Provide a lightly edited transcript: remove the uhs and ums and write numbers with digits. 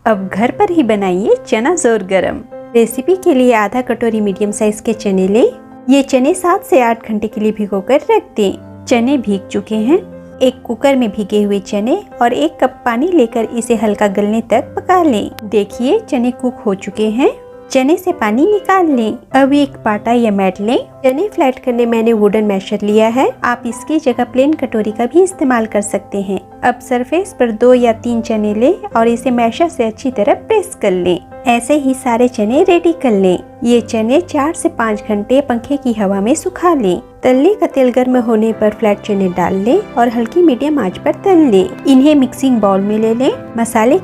अब घर पर ही बनाइए चना जोर गरम। रेसिपी के लिए आधा कटोरी मीडियम साइज के चने लें। ये चने 7 से 8 घंटे के लिए भिगोकर रख दें। चने भीग चुके हैं। एक कुकर में भीगे हुए चने और 1 कप पानी लेकर इसे हल्का गलने तक पका लें। देखिए चने कुक हो चुके हैं। चने से पानी निकाल लें। अब एक पाटा या मैट लें। चने फ्लैट करने मैंने वुडन मैशर लिया है। आप इसकी जगह प्लेन कटोरी का भी इस्तेमाल कर सकते हैं। अब सरफेस पर 2 या 3 चने लें और इसे मैशर से अच्छी तरह प्रेस कर लें। ऐसे ही सारे चने रेडी कर लें। ये चने 4 से 5 घंटे पंखे की हवा में सुखा लें। तलने का तेल गर्म होने पर फ्लैट चने डाल लें और हल्की मीडियम आंच पर तल लें। इन्हें मिक्सिंग बाउल में ले लें। मसाले